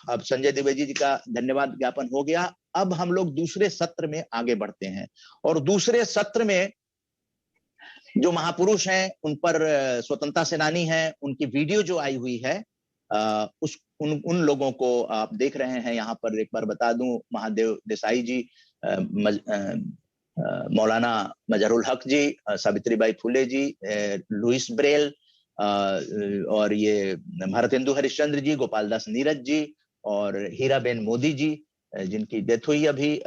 अब संजय द्विवेदी जी का धन्यवाद ज्ञापन हो गया। अब हम लोग दूसरे सत्र में आगे बढ़ते हैं और दूसरे सत्र में जो महापुरुष हैं उन पर स्वतंत्रता सेनानी हैं, उनकी वीडियो जो आई हुई है उन लोगों को आप देख रहे हैं यहाँ पर। एक बार बता दूं, महादेव देसाई जी, मौलाना मजहरुल हक जी, सावित्रीबाई फुले जी, लुइस ब्रेल, और ये भारतेंदु हरिश्चंद्र जी, गोपाल दास नीरज जी और हीराबेन मोदी जी, जिनकी डेथ हुई अभी,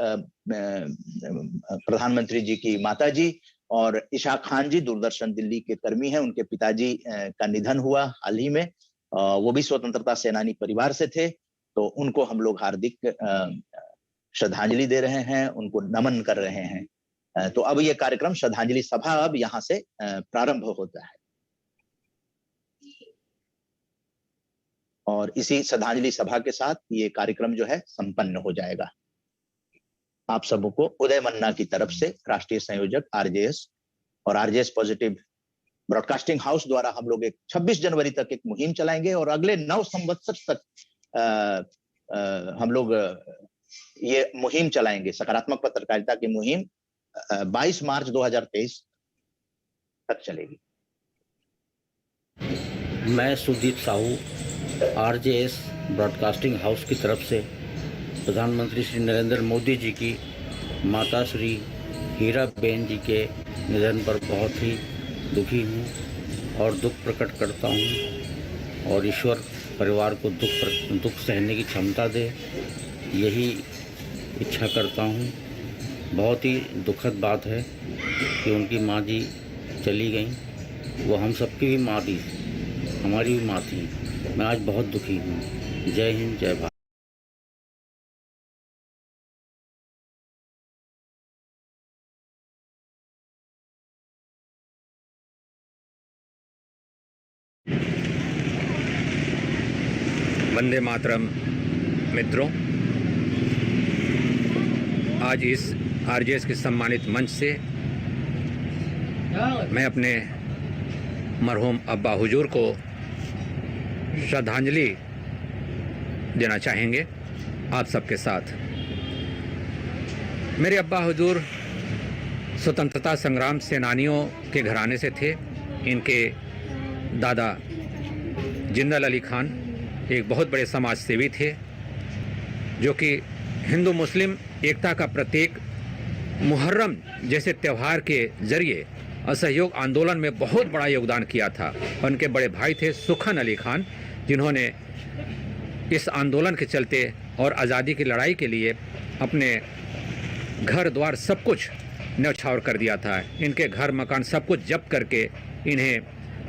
प्रधानमंत्री जी की माता जी, और इशाक खान जी दूरदर्शन दिल्ली के कर्मी हैं, उनके पिताजी का निधन हुआ हाल ही में। वो भी स्वतंत्रता सेनानी परिवार से थे, तो उनको हम लोग हार्दिक श्रद्धांजलि दे रहे हैं, उनको नमन कर रहे हैं। तो अब ये कार्यक्रम श्रद्धांजलि सभा अब यहाँ से प्रारंभ होता है और इसी श्रद्धांजलि सभा के साथ ये कार्यक्रम जो है संपन्न हो जाएगा। आप सबको उदय मन्ना की तरफ से, राष्ट्रीय संयोजक आरजेएस और आरजेएस पॉजिटिव ब्रॉडकास्टिंग हाउस द्वारा हम लोग 26 जनवरी तक एक मुहिम चलाएंगे और अगले 9 संवत्सर तक हम लोग ये मुहिम चलाएंगे, सकारात्मक पत्रकारिता की मुहिम 22 मार्च 2023 तक चलेगी। मैं Sudeep Sahu RJS broadcasting house की तरफ से प्रधानमंत्री श्री नरेंद्र मोदी जी की माता श्री हीराबेन जी के निधन पर बहुत ही दुखी हूँ और दुख प्रकट करता हूँ और ईश्वर परिवार को दुख सहने की क्षमता दे, यही इच्छा करता हूँ। बहुत ही दुखद बात है कि उनकी माँ जी चली गई, वो हम सबकी भी माँ थी, हमारी भी माँ थी। मैं आज बहुत दुखी हूँ। जय हिंद, जय भारत। वंदे मातरम। मित्रों, आज इस आरजेएस के सम्मानित मंच से मैं अपने मरहूम अब्बा हुजूर को श्रद्धांजलि देना चाहेंगे आप सबके साथ। मेरे अब्बा हुजूर स्वतंत्रता संग्राम सेनानियों के घराने से थे। इनके दादा जिंदल अली खान एक बहुत बड़े समाज सेवी थे, जो कि हिंदू मुस्लिम एकता का प्रतीक मुहर्रम जैसे त्यौहार के जरिए असहयोग आंदोलन में बहुत बड़ा योगदान किया था। उनके बड़े भाई थे सुखन अली खान, जिन्होंने इस आंदोलन के चलते और आज़ादी की लड़ाई के लिए अपने घर द्वार सब कुछ न्यौछावर कर दिया था। इनके घर मकान सब कुछ जब्त करके इन्हें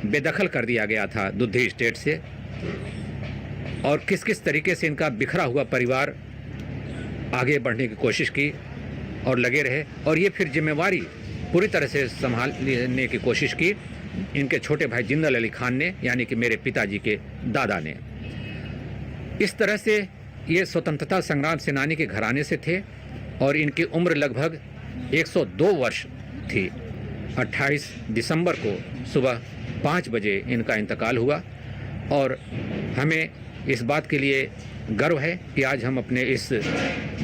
बेदखल कर दिया गया था दुधी स्टेट से। और किस किस तरीके से इनका बिखरा हुआ परिवार आगे बढ़ने की कोशिश की और लगे रहे, और ये फिर जिम्मेवारी पूरी तरह से संभालने की कोशिश की इनके छोटे भाई जिंदल अली खान ने, यानी कि मेरे पिताजी के दादा ने। इस तरह से ये स्वतंत्रता संग्राम सेनानी के घराने से थे और इनकी उम्र लगभग 102 वर्ष थी। 28 दिसंबर को सुबह 5 बजे इनका इंतकाल हुआ और हमें इस बात के लिए गर्व है कि आज हम अपने इस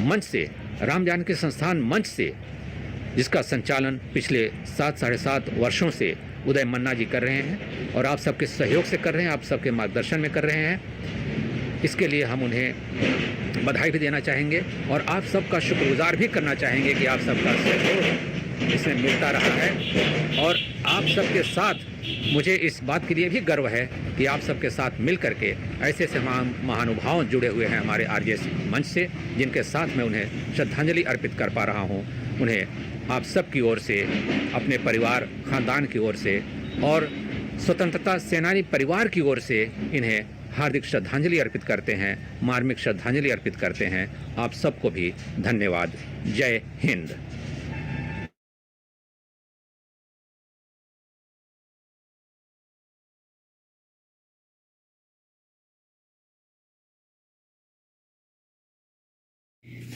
मंच से, राम जानकी संस्थान मंच से, जिसका संचालन पिछले 7-7.5 वर्षों से उदय मन्ना जी कर रहे हैं और आप सबके सहयोग से कर रहे हैं, आप सबके मार्गदर्शन में कर रहे हैं, इसके लिए हम उन्हें बधाई भी देना चाहेंगे और आप सबका शुक्रगुजार भी करना चाहेंगे कि आप सबका सहयोग इसमें मिलता रहा है। और आप सबके साथ मुझे इस बात के लिए भी गर्व है कि आप सबके साथ मिल करके ऐसे ऐसे महानुभाव जुड़े हुए हैं हमारे आरजेएस मंच से, जिनके साथ मैं उन्हें श्रद्धांजलि अर्पित कर पा रहा हूं। उन्हें आप सब की ओर से, अपने परिवार खानदान की ओर से और स्वतंत्रता सेनानी परिवार की ओर से इन्हें हार्दिक श्रद्धांजलि अर्पित करते हैं, मार्मिक श्रद्धांजलि अर्पित करते हैं। आप सबको भी धन्यवाद। जय हिंद।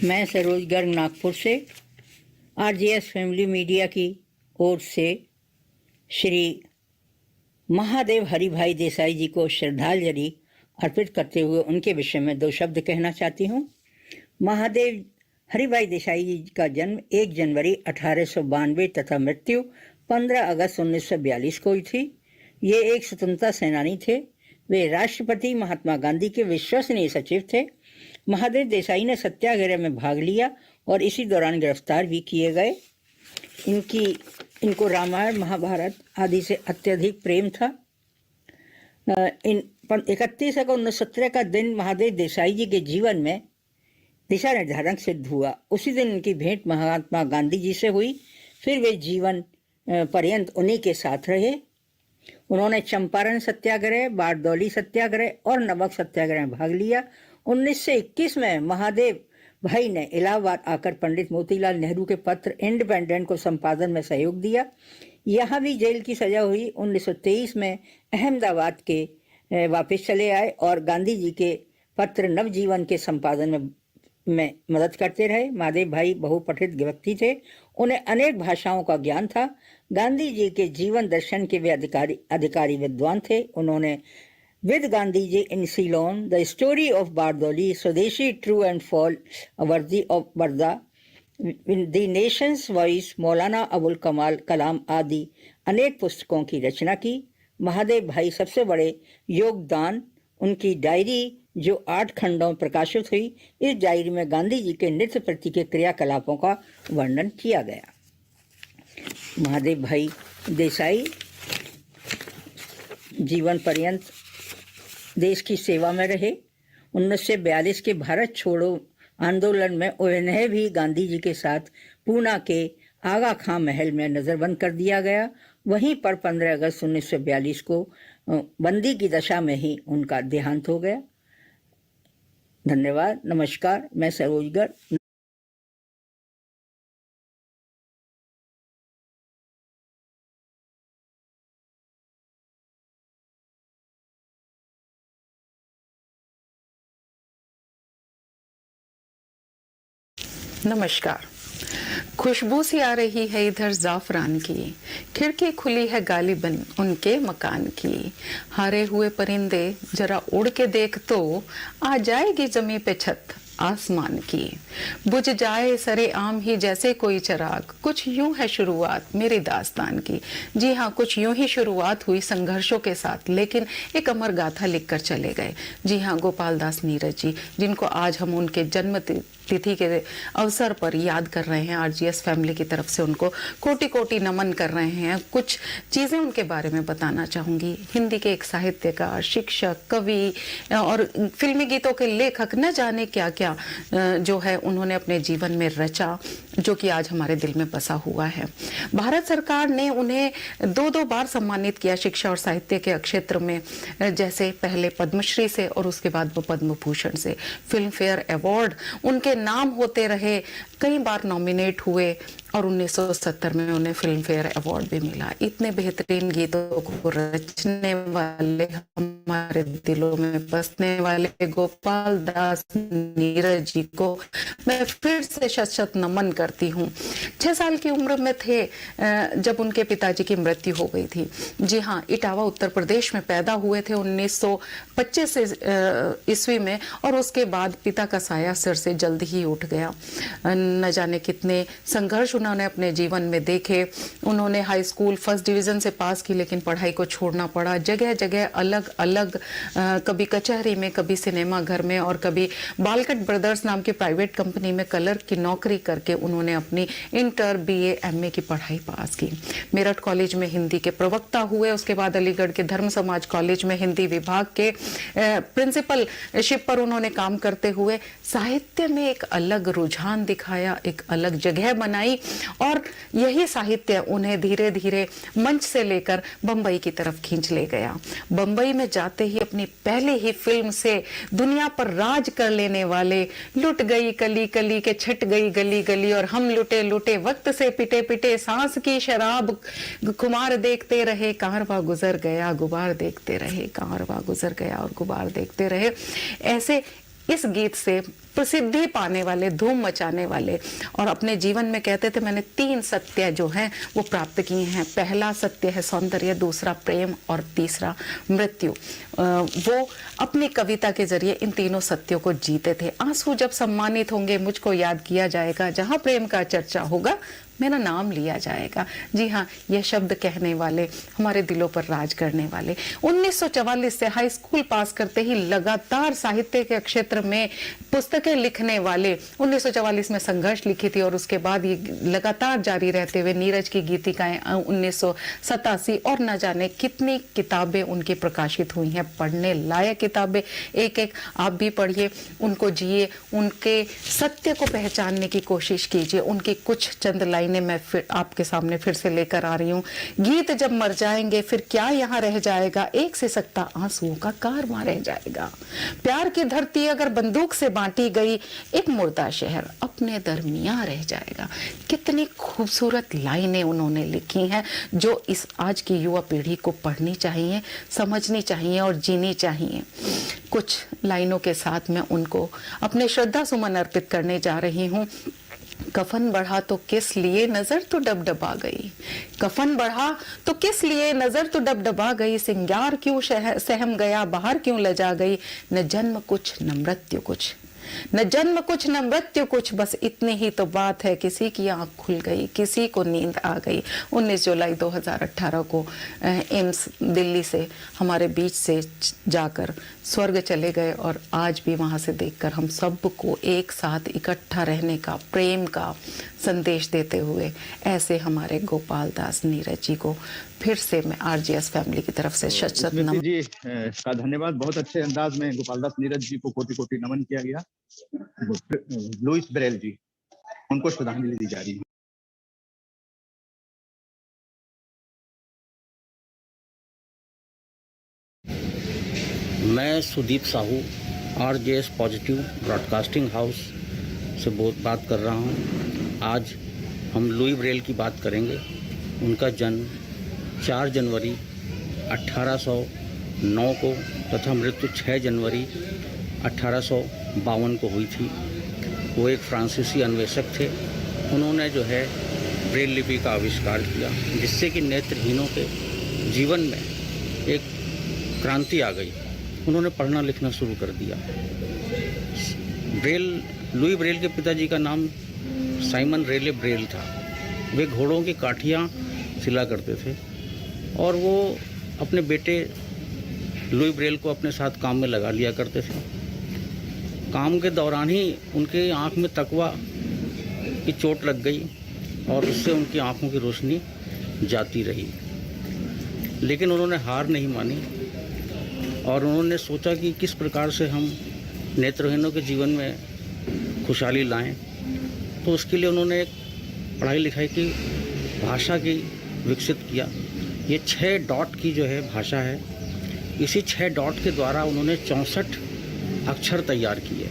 मैं सरोज गर्ग नागपुर से आरजेएस फैमिली मीडिया की ओर से श्री महादेव हरिभाई देसाई जी को श्रद्धांजलि अर्पित करते हुए उनके विषय में 2 शब्द कहना चाहती हूँ। महादेव हरिभाई देसाई जी का जन्म 1 जनवरी 1892 तथा मृत्यु 15 अगस्त 1942 को हुई थी। ये एक स्वतंत्रता सेनानी थे। वे राष्ट्रपति महात्मा गांधी के विश्वसनीय सचिव थे। महादेव देसाई ने सत्याग्रह में भाग लिया और इसी दौरान गिरफ्तार भी किए गए। इनको रामायण महाभारत आदि से अत्यधिक प्रेम था। 31 अगस्त 1917 का दिन महादेव देसाई जी के जीवन में दिशा निर्धारक सिद्ध हुआ। उसी दिन उनकी भेंट महात्मा गांधी जी से हुई। फिर वे जीवन पर्यंत उन्हीं के साथ रहे। उन्होंने चंपारण सत्याग्रह, बारदौली सत्याग्रह और नमक सत्याग्रह में भाग लिया। 1921 में महादेव भाई ने इलाहाबाद आकर पंडित मोतीलाल नेहरू के पत्र इंडिपेंडेंट को संपादन में सहयोग दिया। यहाँ भी जेल की सजा हुई। 1923 में अहमदाबाद के वापस चले आए और गांधी जी के पत्र नवजीवन के संपादन में मदद करते रहे। महादेव भाई बहुपठित व्यक्ति थे। उन्हें अनेक भाषाओं का ज्ञान था। गांधी जी के जीवन दर्शन के वे अधिकारी विद्वान थे। उन्होंने with Gandhi ji in Ceylon, the story of Bardoli, Swadeshi, true and fall, वर्दी ऑफ बर्दा, the nations voice, Maulana Abul कलाम आदि अनेक पुस्तकों की रचना की। महादेव भाई सबसे बड़े योगदान उनकी डायरी जो 8 खंडों में प्रकाशित हुई। इस डायरी में गांधी जी के नृत्य प्रति के क्रियाकलापों का वर्णन किया गया। महादेव भाई देसाई जीवन पर्यंत देश की सेवा में रहे। 1942 के भारत छोड़ो आंदोलन में उन्हें भी गांधी जी के साथ पूना के आगा खां महल में नजरबंद कर दिया गया। वहीं पर 15 अगस्त 1942 को बंदी की दशा में ही उनका देहांत हो गया। धन्यवाद। नमस्कार। मैं सरोज गर्ग। नमस्कार। खुशबू सी आ रही है इधर जाफरान की, खिड़की खुली है गालिबन उनके मकान की। हारे हुए परिंदे जरा उड़ के देख तो आ जाएगी जमी पे छत आसमान की। बुझ जाए सरे आम ही जैसे कोई चिराग, कुछ यूं है शुरुआत मेरी दास्तान की। जी हाँ, कुछ यूं ही शुरुआत हुई संघर्षों के साथ, लेकिन एक अमर गाथा लिखकर चले गए। जी हाँ, गोपाल दास नीरज जी, जिनको आज हम उनके जन्म तिथि के अवसर पर याद कर रहे हैं। आरजीएस फैमिली की तरफ से उनको कोटि कोटि नमन कर रहे हैं। कुछ चीज़ें उनके बारे में बताना चाहूँगी। हिंदी के एक साहित्यकार, शिक्षक, कवि और फिल्मी गीतों के लेखक, न जाने क्या क्या जो है उन्होंने अपने जीवन में रचा, जो कि आज हमारे दिल में बसा हुआ है। भारत सरकार ने उन्हें 2 बार सम्मानित किया शिक्षा और साहित्य के क्षेत्र में, जैसे पहले पद्मश्री से और उसके बाद वो पद्म भूषण से। फिल्म फेयर अवार्ड उनके नाम होते रहे, कई बार नॉमिनेट हुए और 1970 में उन्हें फिल्म फेयर अवार्ड भी मिला। इतने बेहतरीन गीतों को रचने वाले, हमारे दिलों में बसने वाले गोपाल दास नीरज जी को मैं फिर से शत नमन करती हूँ। 6 साल की उम्र में थे जब उनके पिताजी की मृत्यु हो गई थी। जी हाँ, इटावा उत्तर प्रदेश में पैदा हुए थे 1925 ईस्वी में, और उसके बाद पिता का साया सिर से जल्द ही उठ गया। न जाने कितने संघर्ष उन्होंने अपने जीवन में देखे। उन्होंने हाई स्कूल फर्स्ट डिवीजन से पास की, लेकिन पढ़ाई को छोड़ना पड़ा। जगह जगह अलग अलग, कभी कचहरी में, कभी सिनेमा घर में और कभी बालकट ब्रदर्स नाम की प्राइवेट कंपनी में क्लर्क की नौकरी करके उन्होंने अपनी इंटर, बीए, एमए की पढ़ाई पास की। मेरठ कॉलेज में हिंदी के प्रवक्ता हुए। उसके बाद अलीगढ़ के धर्म समाज कॉलेज में हिंदी विभाग के प्रिंसिपलशिप पर उन्होंने काम करते हुए साहित्य में एक अलग रुझान दिखाया, एक अलग जगह बनाई, और यही साहित्य उन्हें धीरे धीरे मंच से लेकर बंबई की तरफ खींच ले गया। बंबई में जाते ही अपनी पहले ही फिल्म से दुनिया पर राज कर लेने वाले लुट गई कली कली के छट गई गली गली और हम लुटे लुटे वक्त से पिटे पिटे सांस की शराब खुमार देखते रहे कारवां गुजर गया गुबार देखते रहे कारवां गुजर गया और गुबार देखते रहे। ऐसे इस गीत से प्रसिद्धि पाने वाले, धूम मचाने वाले, और अपने जीवन में कहते थे मैंने 3 सत्य जो हैं वो प्राप्त किए हैं। पहला सत्य है सौंदर्य, दूसरा प्रेम और तीसरा मृत्यु। वो अपनी कविता के जरिए इन तीनों सत्यों को जीते थे। आंसू जब सम्मानित होंगे मुझको याद किया जाएगा, जहां प्रेम का चर्चा होगा मेरा नाम लिया जाएगा। जी हाँ, यह शब्द कहने वाले, हमारे दिलों पर राज करने वाले। 1944 से हाई स्कूल पास करते ही लगातार साहित्य के क्षेत्र में पुस्तकें लिखने वाले, 1944 में संघर्ष लिखी थी और उसके बाद ये लगातार जारी रहते हुए नीरज की गीतिकाएं 1987 और न जाने कितनी किताबें उनकी प्रकाशित हुई हैं। पढ़ने लायक किताबें एक एक आप भी पढ़िए, उनको जिए, उनके सत्य को पहचानने की कोशिश कीजिए। उनकी कुछ चंद लाइनें मैं फिर आपके सामने फिर से लेकर आ रही हूँ। गीत जब मर जाएंगे फिर क्या यहाँ रह जाएगा, एक से सकता आंसुओं का कारवां रह जाएगा। प्यार की धरती अगर बंदूक से बांटी गई, एक मुर्दा शहर अपने दरमियां रह जाएगा। कितनी खूबसूरत लाइनें उन्होंने लिखी हैं जो इस आज की युवा पीढ़ी को पढ़नी चाहिए, समझनी चाहिए और जीनी चाहिए। कुछ लाइनों के साथ मैं उनको अपने श्रद्धा सुमन अर्पित करने जा रही हूँ। कफन बढ़ा तो किस लिए नजर तो डबडबा गई, कफन बढ़ा तो किस लिए नजर तो डबडबा गई, सिंगार क्यों सहम गया, बाहर क्यों लजा गई, न जन्म कुछ न मृत्यु कुछ, न जन्म कुछ न मृत्यु कुछ, बस इतनी ही तो बात है, किसी की आंख खुल गई, किसी को नींद आ गई। 19 जुलाई 2018 को एम्स दिल्ली से हमारे बीच से जाकर स्वर्ग चले गए और आज भी वहां से देखकर हम सबको एक साथ इकट्ठा रहने का, प्रेम का संदेश देते हुए ऐसे हमारे गोपाल दास नीरज जी को फिर से मैं आरजेएस फैमिली की तरफ से शत शत नमन जी का धन्यवाद। बहुत अच्छे अंदाज में गोपाल दास नीरज जी को कोटि कोटि नमन किया गया। लुइस ब्रेल जी, उनको श्रद्धांजलि दी जा रही है। मैं Sudeep Sahu RJS positive broadcasting house से बात कर रहा हूं। आज हम लुई ब्रेल की बात करेंगे। उनका जन्म 4 जनवरी 1809 को तथा मृत्यु 6 जनवरी 1852 को हुई थी। वो एक फ्रांसीसी अन्वेषक थे। उन्होंने जो है ब्रेल लिपि का आविष्कार किया, जिससे कि नेत्रहीनों के जीवन में एक क्रांति आ गई। उन्होंने पढ़ना लिखना शुरू कर दिया। लुई ब्रेल के पिताजी का नाम साइमन रेले ब्रेल था। वे घोड़ों की काठियाँ सिला करते थे और वो अपने बेटे लुई ब्रेल को अपने साथ काम में लगा लिया करते थे। काम के दौरान ही उनके आँख में तकवा की चोट लग गई और उससे उनकी आँखों की रोशनी जाती रही, लेकिन उन्होंने हार नहीं मानी और उन्होंने सोचा कि किस प्रकार से हम नेत्रहीनों के जीवन में खुशहाली लाएं। तो उसके लिए उन्होंने एक पढ़ाई लिखाई की भाषा की विकसित किया। ये 6 डॉट की जो है भाषा है। इसी 6 डॉट के द्वारा उन्होंने 64 अक्षर तैयार किए।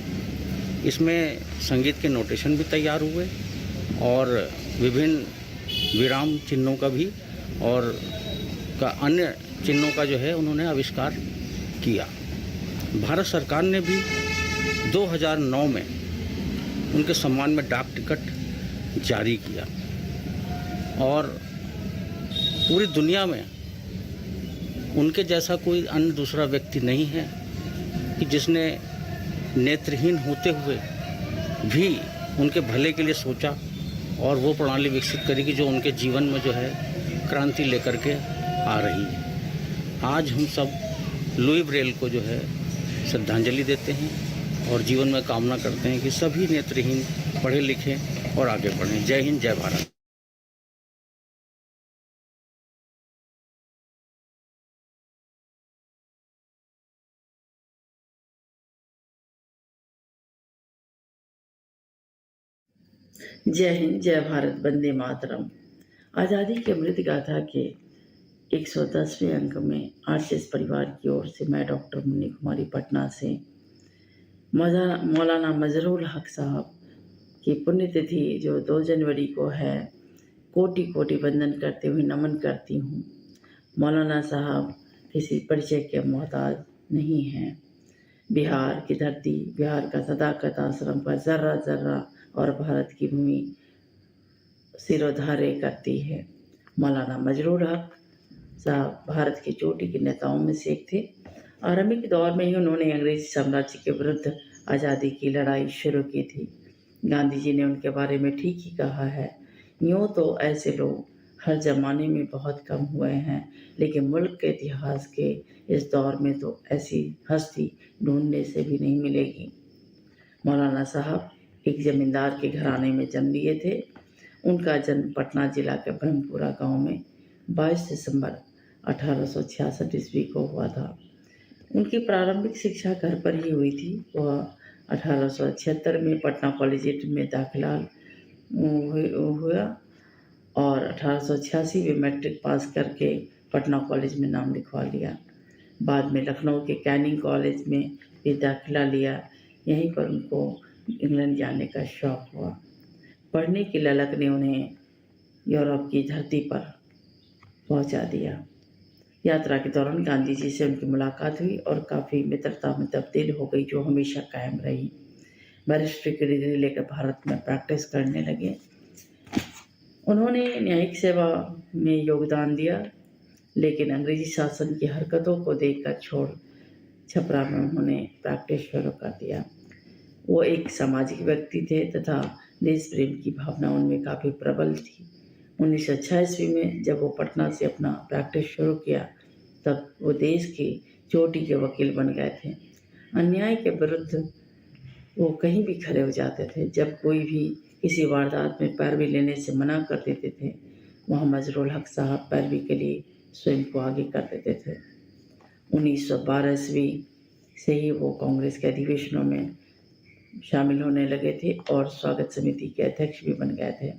इसमें संगीत के नोटेशन भी तैयार हुए और विभिन्न विराम चिन्हों का भी और अन्य चिन्हों का जो है उन्होंने आविष्कार किया। भारत सरकार ने भी 2009 में उनके सम्मान में डाक टिकट जारी किया और पूरी दुनिया में उनके जैसा कोई अन्य दूसरा व्यक्ति नहीं है कि जिसने नेत्रहीन होते हुए भी उनके भले के लिए सोचा और वो प्रणाली विकसित करी कि जो उनके जीवन में जो है क्रांति लेकर के आ रही है। आज हम सब लुई ब्रेल को जो है श्रद्धांजलि देते हैं और जीवन में कामना करते हैं कि सभी नेत्रहीन पढ़े लिखें और आगे बढ़ें। जय हिंद, जय भारत। जय हिंद, जय भारत, वंदे मातरम। आज़ादी की अमृत गाथा के 110वें अंक में आरजेएस परिवार की ओर से मैं डॉक्टर मुन्नी कुमारी पटना से मौलाना मजरूल हक साहब की पुण्यतिथि जो 2 जनवरी को है, कोटि कोटि वंदन करते हुए नमन करती हूँ। मौलाना साहब किसी परिचय के मोहताज नहीं हैं। बिहार की धरती, बिहार का सदाकत आश्रम पर जर्रा जर्रा और भारत की भूमि सिरोधार्य करती है। मौलाना मजरूर हक साहब भारत की चोटी के नेताओं में से एक थे। आरंभिक दौर में ही उन्होंने अंग्रेजी साम्राज्य के विरुद्ध आज़ादी की लड़ाई शुरू की थी। गांधी जी ने उनके बारे में ठीक ही कहा है, यूँ तो ऐसे लोग हर जमाने में बहुत कम हुए हैं, लेकिन मुल्क के इतिहास के इस दौर में तो ऐसी हस्ती ढूंढने से भी नहीं मिलेगी। मौलाना साहब एक जमींदार के घराने में जन्म लिए थे। उनका जन्म पटना जिला के ब्रह्मपुरा गांव में 22 दिसंबर 1866 ईस्वी को हुआ था। उनकी प्रारंभिक शिक्षा घर पर ही हुई थी। वह 1876 में पटना कॉलेजिएट में दाखिला हुआ और 1886 में मैट्रिक पास करके पटना कॉलेज में नाम लिखवा लिया। बाद में लखनऊ के कैनिंग कॉलेज में भी दाखिला लिया। यहीं पर उनको इंग्लैंड जाने का शौक़ हुआ। पढ़ने की ललक ने उन्हें यूरोप की धरती पर पहुंचा दिया। यात्रा के दौरान गांधी जी से उनकी मुलाकात हुई और काफ़ी मित्रता में तब्दील हो गई, जो हमेशा कायम रही। बैरिस्ट्री की डिग्री लेकर भारत में प्रैक्टिस करने लगे। उन्होंने न्यायिक सेवा में योगदान दिया, लेकिन अंग्रेजी शासन की हरकतों को देखकर छोड़ छपरा में उन्होंने प्रैक्टिस शुरू कर दिया। वो एक सामाजिक व्यक्ति थे तथा देश प्रेम की भावना उनमें काफ़ी प्रबल थी। 1906 ईस्वी में जब वो पटना से अपना प्रैक्टिस शुरू किया, तब वो देश की चोटी के वकील बन गए थे। अन्याय के विरुद्ध वो कहीं भी खड़े हो जाते थे। जब कोई भी किसी वारदात में पैरवी लेने से मना कर देते थे, वहाँ मजरूल हक साहब पैरवी के लिए स्वयं को आगे कर देते थे। 1912 ईस्वी से ही वो कांग्रेस के अधिवेशनों में शामिल होने लगे थे और स्वागत समिति के अध्यक्ष भी बन गए थे।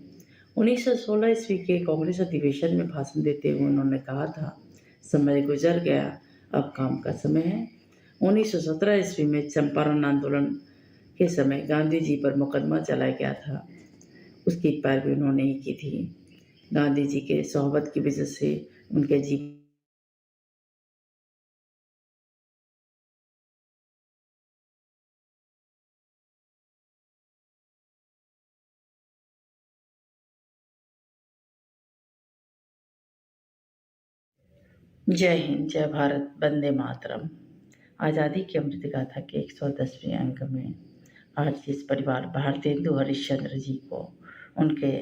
1916 ईस्वी के कांग्रेस अधिवेशन में भाषण देते हुए उन्होंने कहा था, समय गुजर गया, अब काम का समय है। 1917 ईस्वी में चंपारण आंदोलन के समय गांधी जी पर मुकदमा चलाया गया था। उसकी पैरवी उन्होंने ही की थी। गांधी जी के सोहबत की वजह से उनके जीवन जय हिंद, जय भारत, वंदे मातरम। आज़ादी की अमृत गाथा के 110वें अंक में आज जिस परिवार भारतेंदु हरिश्चंद्र जी को उनके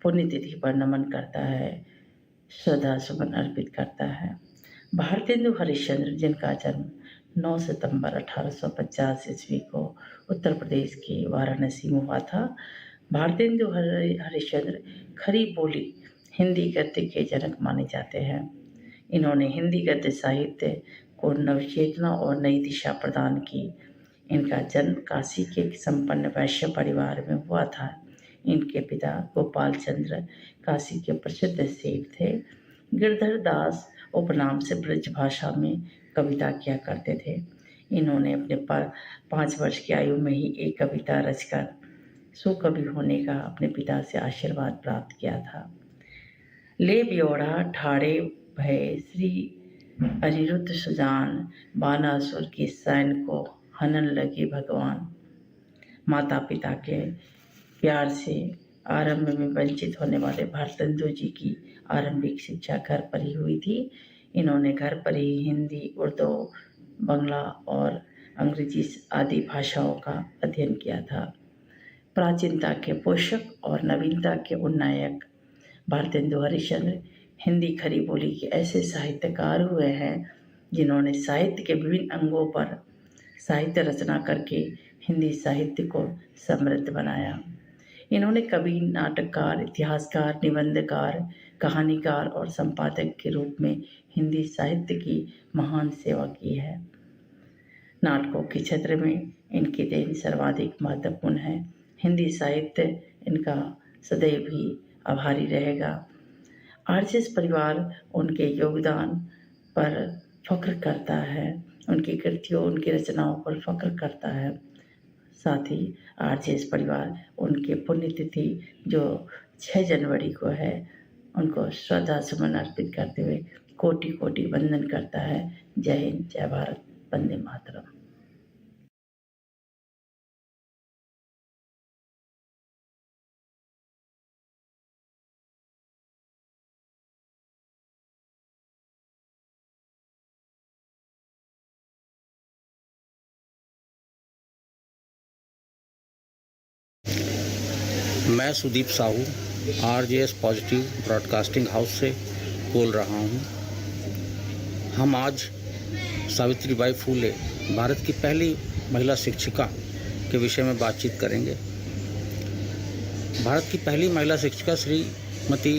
पुण्यतिथि पर नमन करता है, श्रद्धा सुमन अर्पित करता है। भारतेंदु हरिश्चंद्र, जिनका जन्म 9 सितंबर 1850 ईस्वी को उत्तर प्रदेश के वाराणसी में हुआ था। भारतेंदु हरिश्चंद्र खरी बोली हिंदी गद्य के जनक माने जाते हैं। इन्होंने हिंदी गद्य साहित्य को नवचेतना और नई दिशा प्रदान की। इनका जन्म काशी के एक संपन्न वैश्य परिवार में हुआ था। इनके पिता गोपाल चंद्र काशी के प्रसिद्ध सेठ थे। गिरधर दास उपनाम से ब्रज भाषा में कविता किया करते थे। इन्होंने अपने 5 वर्ष की आयु में ही एक कविता रचकर सुकवि होने का अपने पिता से आशीर्वाद प्राप्त किया था। ले ब्योढ़ा ठाड़े भय श्री अनिरुद्ध सुजान, बानासुर की सैन को हनन लगे भगवान। माता पिता के प्यार से आरंभ में वंचित होने वाले भारतेंदु जी की आरंभिक शिक्षा घर पर ही हुई थी। इन्होंने घर पर ही हिंदी, उर्दू, बंगला और अंग्रेजी आदि भाषाओं का अध्ययन किया था। प्राचीनता के पोषक और नवीनता के उन्नायक भारतेंदु हरिश्चंद्र हिंदी खरी बोली के ऐसे साहित्यकार हुए हैं जिन्होंने साहित्य के विभिन्न अंगों पर साहित्य रचना करके हिंदी साहित्य को समृद्ध बनाया। इन्होंने कवि, नाटककार, इतिहासकार, निबंधकार, कहानीकार और संपादक के रूप में हिंदी साहित्य की महान सेवा की है। नाटकों के क्षेत्र में इनकी देन सर्वाधिक महत्वपूर्ण है। हिंदी साहित्य इनका सदैव ही आभारी रहेगा। आरजेएस परिवार उनके योगदान पर फख्र करता है, उनकी कृतियों, उनकी रचनाओं पर फख्र करता है। साथ ही आरजेएस परिवार उनके पुण्यतिथि जो 6 जनवरी को है, उनको श्रद्धा सुमन अर्पित करते हुए कोटि कोटि वंदन करता है। जय हिंद, जय भारत, वंदे मातरम। मैं Sudeep Sahu RJS positive broadcasting house से बोल रहा हूँ। हम आज सावित्रीबाई फूले भारत की पहली महिला शिक्षिका के विषय में बातचीत करेंगे। भारत की पहली महिला शिक्षिका श्रीमती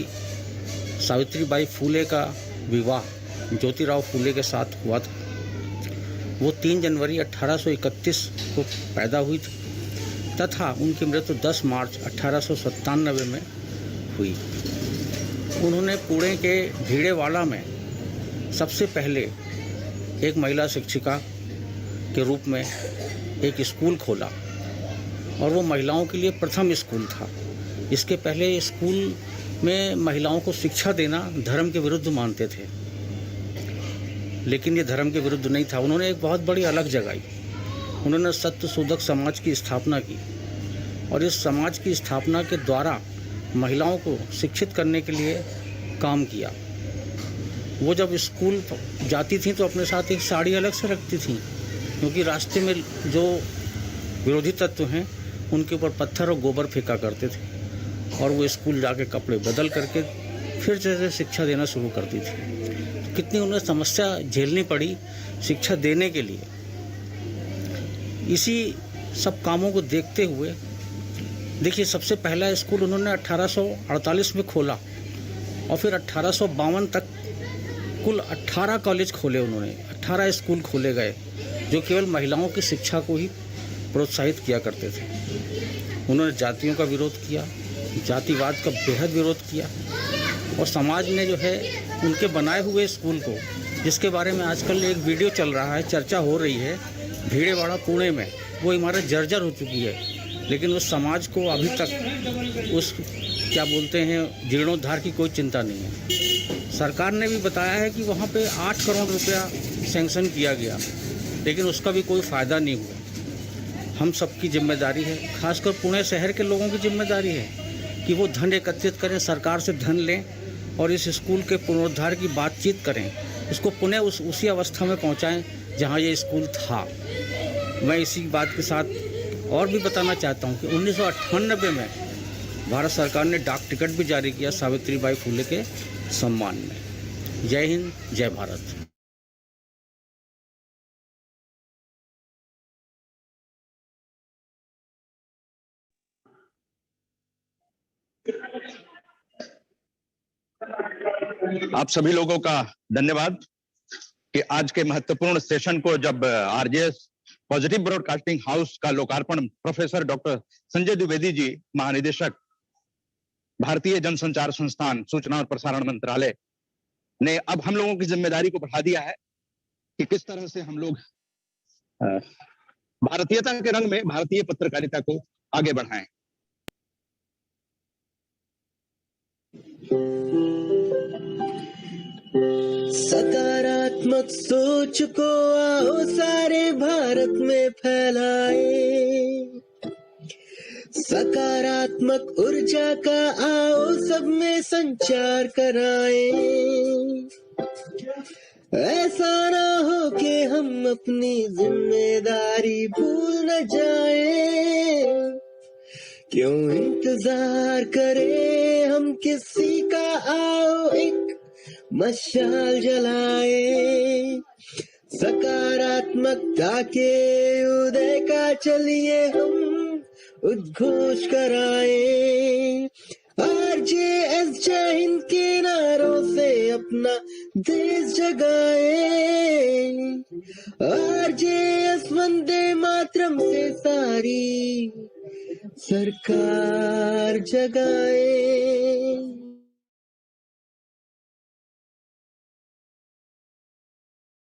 सावित्रीबाई फूले का विवाह ज्योतिराव फूले के साथ हुआ था। वो 3 जनवरी 1831 को पैदा हुई थी तथा उनकी मृत्यु 10 मार्च 1897 में हुई। उन्होंने पुणे के भीड़ेवाड़ा में सबसे पहले एक महिला शिक्षिका के रूप में एक स्कूल खोला और वो महिलाओं के लिए प्रथम स्कूल था। इसके पहले स्कूल में महिलाओं को शिक्षा देना धर्म के विरुद्ध मानते थे, लेकिन ये धर्म के विरुद्ध नहीं था। उन्होंने एक बहुत बड़ी अलग जगाई। उन्होंने सत्य शोधक समाज की स्थापना की और इस समाज की स्थापना के द्वारा महिलाओं को शिक्षित करने के लिए काम किया। वो जब स्कूल जाती थी तो अपने साथ एक साड़ी अलग से रखती थी, क्योंकि रास्ते में जो विरोधी तत्व हैं उनके ऊपर पत्थर और गोबर फेंका करते थे और वो स्कूल जाके कपड़े बदल करके फिर से शिक्षा देना शुरू करती थी। कितनी उन्हें समस्या झेलनी पड़ी शिक्षा देने के लिए। इसी सब कामों को देखते हुए देखिए, सबसे पहला स्कूल उन्होंने 1848 में खोला और फिर 1852 तक कुल 18 कॉलेज खोले। उन्होंने 18 स्कूल खोले गए जो केवल महिलाओं की शिक्षा को ही प्रोत्साहित किया करते थे। उन्होंने जातियों का विरोध किया, जातिवाद का बेहद विरोध किया और समाज ने जो है उनके बनाए हुए स्कूल को, जिसके बारे में आजकल एक वीडियो चल रहा है, चर्चा हो रही है, भीड़ेवाड़ा पुणे में वो इमारत जर्जर हो चुकी है, लेकिन उस समाज को अभी तक उस क्या बोलते हैं जीर्णोद्धार की कोई चिंता नहीं है। सरकार ने भी बताया है कि वहाँ पे 8 करोड़ रुपया सैंक्शन किया गया, लेकिन उसका भी कोई फ़ायदा नहीं हुआ। हम सबकी जिम्मेदारी है, खासकर पुणे शहर के लोगों की जिम्मेदारी है कि वो धन एकत्रित करें, सरकार से धन लें और इस स्कूल के पुनरुद्धार की बातचीत करें, इसको पुनः उसी अवस्था में पहुँचाएँ जहाँ ये स्कूल था। मैं इसी बात के साथ और भी बताना चाहता हूँ कि 1998 में भारत सरकार ने डाक टिकट भी जारी किया सावित्रीबाई फूले के सम्मान में। जय हिंद, जय भारत। आप सभी लोगों का धन्यवाद कि आज के महत्वपूर्ण सेशन को जब आरजेएस पॉजिटिव ब्रॉडकास्टिंग हाउस का लोकार्पण प्रोफेसर डॉक्टर संजय द्विवेदी जी, महानिदेशक भारतीय जनसंचार संस्थान, सूचना और प्रसारण मंत्रालय ने अब हम लोगों की जिम्मेदारी को बढ़ा दिया है कि किस तरह से हम लोग भारतीयता के रंग में भारतीय पत्रकारिता को आगे बढ़ाएं। सकारात्मक सोच को आओ सारे भारत में फैलाए, सकारात्मक ऊर्जा का आओ सब में संचार कराए। ऐसा ना हो कि हम अपनी जिम्मेदारी भूल न जाए। क्यों इंतजार करें हम किसी का, आओ एक मशाल जलाए। सकारात्मकता के उदय का चलिए हम उद्घोष कराए। आरजेएस जय हिंद के नारों से अपना देश जगाए। आरजेएस वंदे मातरम से सारी सरकार जगाए।